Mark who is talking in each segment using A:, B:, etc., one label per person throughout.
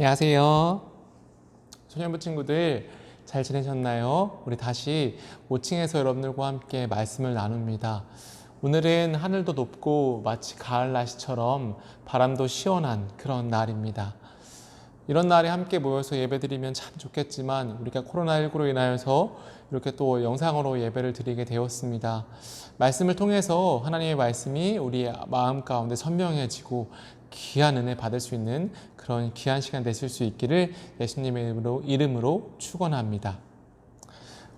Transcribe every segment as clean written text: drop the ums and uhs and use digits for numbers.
A: 안녕하세요. 소년부 친구들 잘 지내셨나요? 우리 다시 5층에서 여러분들과 함께 말씀을 나눕니다. 오늘은 하늘도 높고 마치 가을 날씨처럼 바람도 시원한 그런 날입니다. 이런 날에 함께 모여서 예배드리면 참 좋겠지만 우리가 코로나19로 인하여서 이렇게 또 영상으로 예배를 드리게 되었습니다. 말씀을 통해서 하나님의 말씀이 우리 마음 가운데 선명해지고 귀한 은혜 받을 수 있는 그런 귀한 시간 되실 수 있기를 예수님의 이름으로 축원합니다.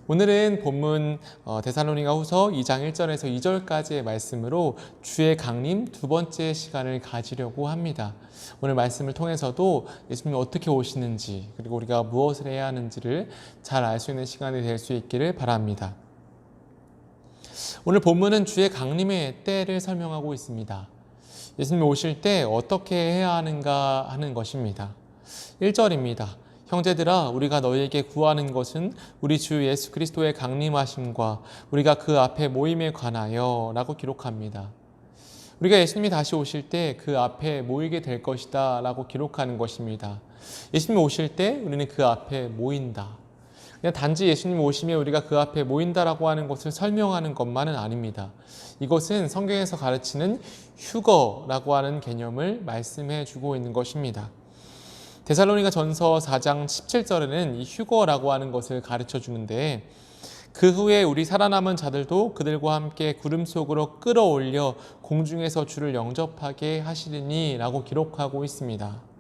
A: 오늘은 본문 데살로니가 후서 2장 1절에서 2절까지의 말씀으로 주의 강림 두 번째 시간을 가지려고 합니다. 오늘 말씀을 통해서도 예수님이 어떻게 오시는지 그리고 우리가 무엇을 해야 하는지를 잘 알 수 있는 시간이 될 수 있기를 바랍니다. 오늘 본문은 주의 강림의 때를 설명하고 있습니다. 예수님이 오실 때 어떻게 해야 하는가 하는 것입니다. 1절입니다. 형제들아 우리가 너희에게 구하는 것은 우리 주 예수 그리스도의 강림하심과 우리가 그 앞에 모임에 관하여 라고 기록합니다. 우리가 예수님이 다시 오실 때 그 앞에 모이게 될 것이다 라고 기록하는 것입니다. 예수님이 오실 때 우리는 그 앞에 모인다. 그냥 단지 예수님이 오시면 우리가 그 앞에 모인다라고 하는 것을 설명하는 것만은 아닙니다. 이것은 성경에서 가르치는 휴거라고 하는 개념을 말씀해 주고 있는 것입니다. 데살로니가 전서 4장 17절에는 이 휴거라고 하는 것을 가르쳐 주는데 그 후에 우리 살아남은 자들도 그들과 함께 구름 속으로 끌어올려 공중에서 주를 영접하게 하시리니 라고 기록하고 있습니다.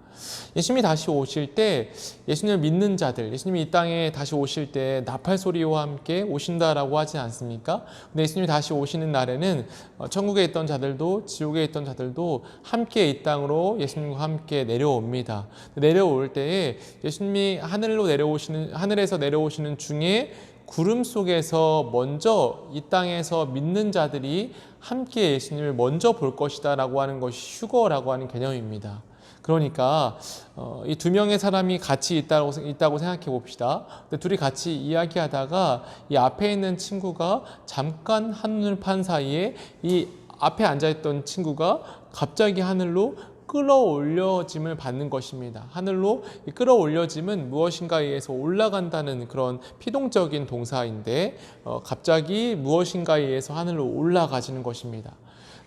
A: 예수님이 다시 오실 때 예수님을 믿는 자들, 예수님이 이 땅에 다시 오실 때 나팔 소리와 함께 오신다라고 하지 않습니까? 근데 예수님이 다시 오시는 날에는 천국에 있던 자들도 지옥에 있던 자들도 함께 이 땅으로 예수님과 함께 내려옵니다. 내려올 때에 예수님이 하늘에서 내려오시는 중에 구름 속에서 먼저 이 땅에서 믿는 자들이 함께 예수님을 먼저 볼 것이다 라고 하는 것이 휴거라고 하는 개념입니다. 그러니까 이 두 명의 사람이 같이 있다고 생각해 봅시다. 근데 둘이 같이 이야기하다가 이 앞에 있는 친구가 잠깐 한눈을 판 사이에 이 앞에 앉아있던 친구가 갑자기 하늘로 끌어올려짐을 받는 것입니다. 하늘로 끌어올려짐은 무엇인가에 의해서 올라간다는 그런 피동적인 동사인데 갑자기 무엇인가에 의해서 하늘로 올라가지는 것입니다.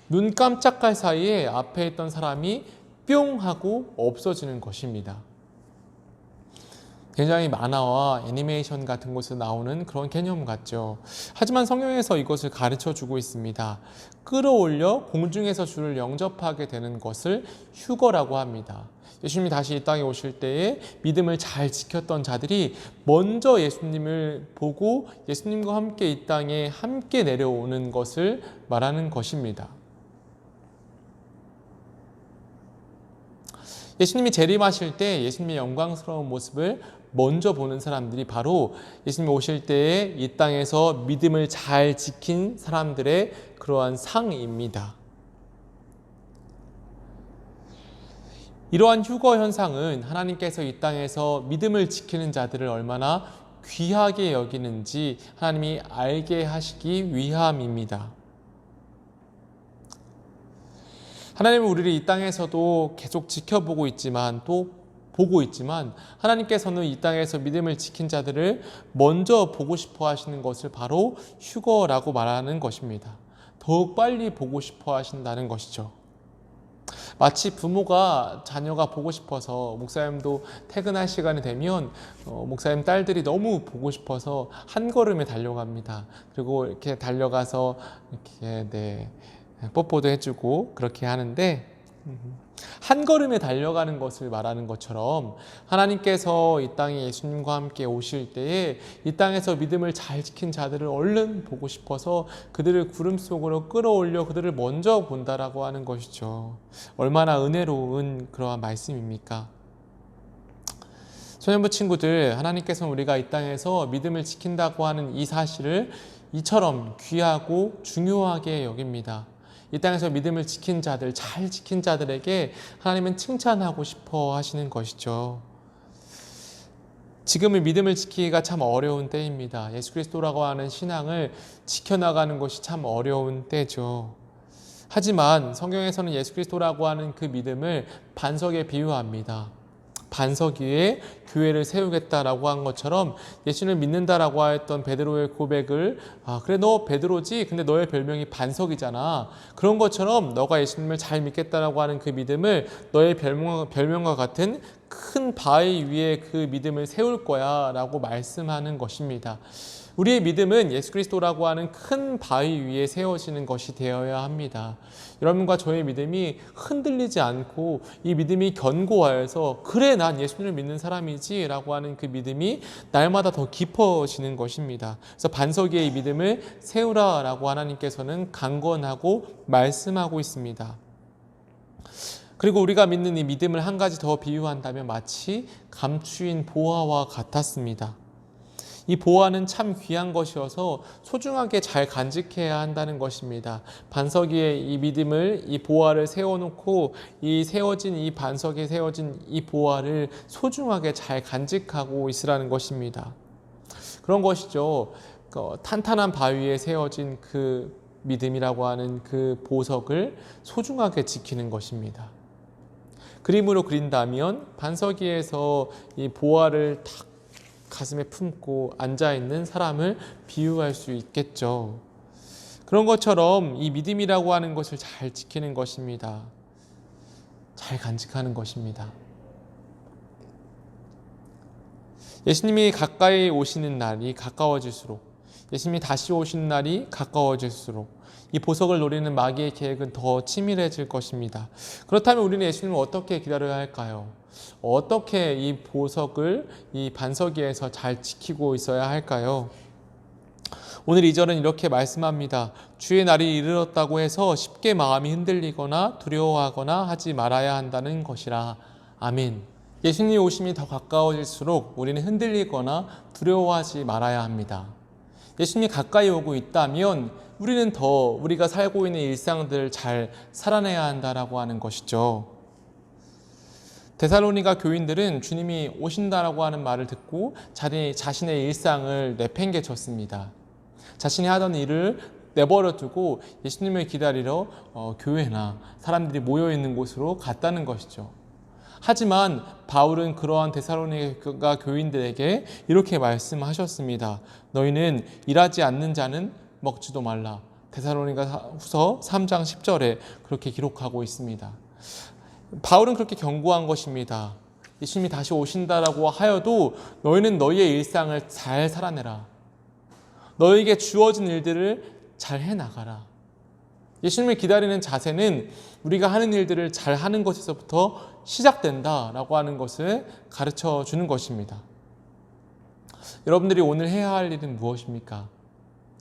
A: 눈 깜짝할 사이에 앞에 있던 사람이 뿅 하고 없어지는 것입니다. 굉장히 만화와 애니메이션 같은 곳에서 나오는 그런 개념 같죠. 하지만 성경에서 이것을 가르쳐 주고 있습니다. 끌어올려 공중에서 주를 영접하게 되는 것을 휴거라고 합니다. 예수님이 다시 이 땅에 오실 때에 믿음을 잘 지켰던 자들이 먼저 예수님을 보고 예수님과 함께 이 땅에 함께 내려오는 것을 말하는 것입니다. 예수님이 재림하실 때 예수님의 영광스러운 모습을 먼저 보는 사람들이 바로 예수님이 오실 때에 이 땅에서 믿음을 잘 지킨 사람들의 그러한 상입니다. 이러한 휴거 현상은 하나님께서 이 땅에서 믿음을 지키는 자들을 얼마나 귀하게 여기는지 하나님이 알게 하시기 위함입니다. 하나님은 우리를 이 땅에서도 계속 지켜보고 있지만 또 보고 있지만 하나님께서는 이 땅에서 믿음을 지킨 자들을 먼저 보고 싶어 하시는 것을 바로 휴거라고 말하는 것입니다. 더욱 빨리 보고 싶어 하신다는 것이죠. 마치 부모가 자녀가 보고 싶어서 목사님도 퇴근할 시간이 되면 목사님 딸들이 너무 보고 싶어서 한 걸음에 달려갑니다. 그리고 이렇게 달려가서 이렇게 뽀뽀도 해주고 그렇게 하는데 한 걸음에 달려가는 것을 말하는 것처럼 하나님께서 이 땅에 예수님과 함께 오실 때에 이 땅에서 믿음을 잘 지킨 자들을 얼른 보고 싶어서 그들을 구름 속으로 끌어올려 그들을 먼저 본다라고 하는 것이죠. 얼마나 은혜로운 그러한 말씀입니까? 소년부 친구들, 하나님께서는 우리가 이 땅에서 믿음을 지킨다고 하는 이 사실을 이처럼 귀하고 중요하게 여깁니다. 이 땅에서 믿음을 지킨 자들, 잘 지킨 자들에게 하나님은 칭찬하고 싶어 하시는 것이죠. 지금은 믿음을 지키기가 참 어려운 때입니다. 예수 그리스도라고 하는 신앙을 지켜나가는 것이 참 어려운 때죠. 하지만 성경에서는 예수 그리스도라고 하는 그 믿음을 반석에 비유합니다. 반석 위에 교회를 세우겠다라고 한 것처럼 예수님을 믿는다라고 했던 베드로의 고백을 그래 너 베드로지? 근데 너의 별명이 반석이잖아. 그런 것처럼 너가 예수님을 잘 믿겠다라고 하는 그 믿음을 너의 별명과 같은 큰 바위 위에 그 믿음을 세울 거야 라고 말씀하는 것입니다. 우리의 믿음은 예수 그리스도라고 하는 큰 바위 위에 세워지는 것이 되어야 합니다. 여러분과 저의 믿음이 흔들리지 않고 이 믿음이 견고하여서 그래 난 예수님을 믿는 사람이지 라고 하는 그 믿음이 날마다 더 깊어지는 것입니다. 그래서 반석 위에 이 믿음을 세우라 라고 하나님께서는 강권하고 말씀하고 있습니다. 그리고 우리가 믿는 이 믿음을 한 가지 더 비유한다면 마치 감추인 보화와 같았습니다. 이 보화는 참 귀한 것이어서 소중하게 잘 간직해야 한다는 것입니다. 반석 위에 이 믿음을, 이 보화를 세워놓고 이 반석에 세워진 이 보화를 소중하게 잘 간직하고 있으라는 것입니다. 그런 것이죠. 탄탄한 바위에 세워진 그 믿음이라고 하는 그 보석을 소중하게 지키는 것입니다. 그림으로 그린다면 반석 위에서 이 보화를 탁 가슴에 품고 앉아있는 사람을 비유할 수 있겠죠. 그런 것처럼 이 믿음이라고 하는 것을 잘 지키는 것입니다. 잘 간직하는 것입니다. 예수님이 가까이 오시는 날이 가까워질수록, 예수님이 다시 오시는 날이 가까워질수록 이 보석을 노리는 마귀의 계획은 더 치밀해질 것입니다. 그렇다면 우리는 예수님을 어떻게 기다려야 할까요? 어떻게 이 보석을 이 반석 위에서 잘 지키고 있어야 할까요? 오늘 2절은 이렇게 말씀합니다. 주의 날이 이르렀다고 해서 쉽게 마음이 흔들리거나 두려워하거나 하지 말아야 한다는 것이라. 아멘. 예수님이 오심이 더 가까워질수록 우리는 흔들리거나 두려워하지 말아야 합니다. 예수님이 가까이 오고 있다면 우리는 더 우리가 살고 있는 일상들을 잘 살아내야 한다라고 하는 것이죠. 데살로니가 교인들은 주님이 오신다라고 하는 말을 듣고 자신의 일상을 내팽개쳤습니다. 자신이 하던 일을 내버려두고 예수님을 기다리러 교회나 사람들이 모여있는 곳으로 갔다는 것이죠. 하지만 바울은 그러한 데살로니가 교인들에게 이렇게 말씀하셨습니다. 너희는 일하지 않는 자는 먹지도 말라. 데살로니가 후서 3장 10절에 그렇게 기록하고 있습니다. 바울은 그렇게 경고한 것입니다. 예수님이 다시 오신다라고 하여도 너희는 너희의 일상을 잘 살아내라. 너희에게 주어진 일들을 잘 해나가라. 예수님을 기다리는 자세는 우리가 하는 일들을 잘 하는 것에서부터 시작된다라고 하는 것을 가르쳐 주는 것입니다. 여러분들이 오늘 해야 할 일은 무엇입니까?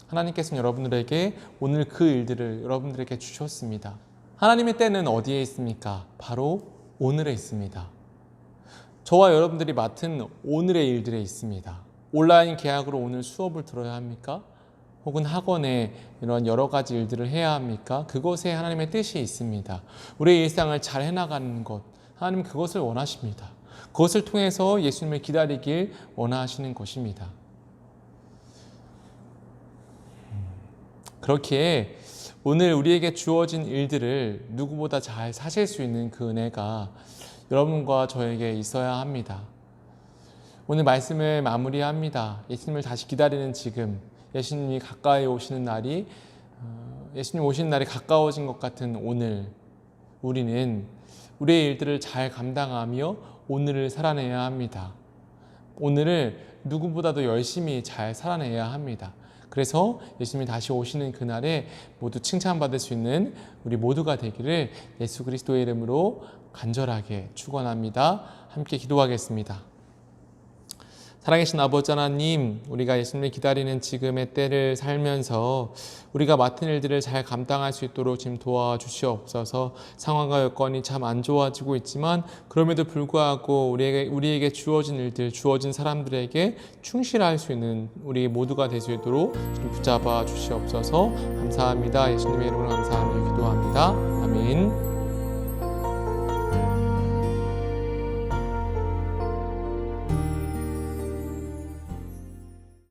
A: 하나님께서는 여러분들에게 오늘 그 일들을 여러분들에게 주셨습니다. 하나님의 때는 어디에 있습니까? 바로 오늘에 있습니다. 저와 여러분들이 맡은 오늘의 일들에 있습니다. 온라인 계약으로 오늘 수업을 들어야 합니까? 혹은 학원에 이런 여러 가지 일들을 해야 합니까? 그것에 하나님의 뜻이 있습니다. 우리의 일상을 잘 해나가는 것, 하나님 그것을 원하십니다. 그것을 통해서 예수님을 기다리길 원하시는 것입니다. 그렇기에 오늘 우리에게 주어진 일들을 누구보다 잘 사실 수 있는 그 은혜가 여러분과 저에게 있어야 합니다. 오늘 말씀을 마무리합니다. 예수님을 다시 기다리는 지금, 예수님이 가까이 오시는 날이 예수님 오시는 날이 가까워진 것 같은 오늘, 우리는 우리의 일들을 잘 감당하며 오늘을 살아내야 합니다. 오늘을 누구보다도 열심히 잘 살아내야 합니다. 그래서 예수님이 다시 오시는 그날에 모두 칭찬받을 수 있는 우리 모두가 되기를 예수 그리스도의 이름으로 간절하게 축원합니다. 함께 기도하겠습니다. 살아계신 아버지 하나님, 우리가 예수님을 기다리는 지금의 때를 살면서 우리가 맡은 일들을 잘 감당할 수 있도록 지금 도와주시옵소서. 상황과 여건이 참 안 좋아지고 있지만 그럼에도 불구하고 우리에게 주어진 일들, 주어진 사람들에게 충실할 수 있는 우리 모두가 될 수 있도록 좀 붙잡아 주시옵소서. 감사합니다. 예수님의 이름으로 감사하며 기도합니다. 아멘.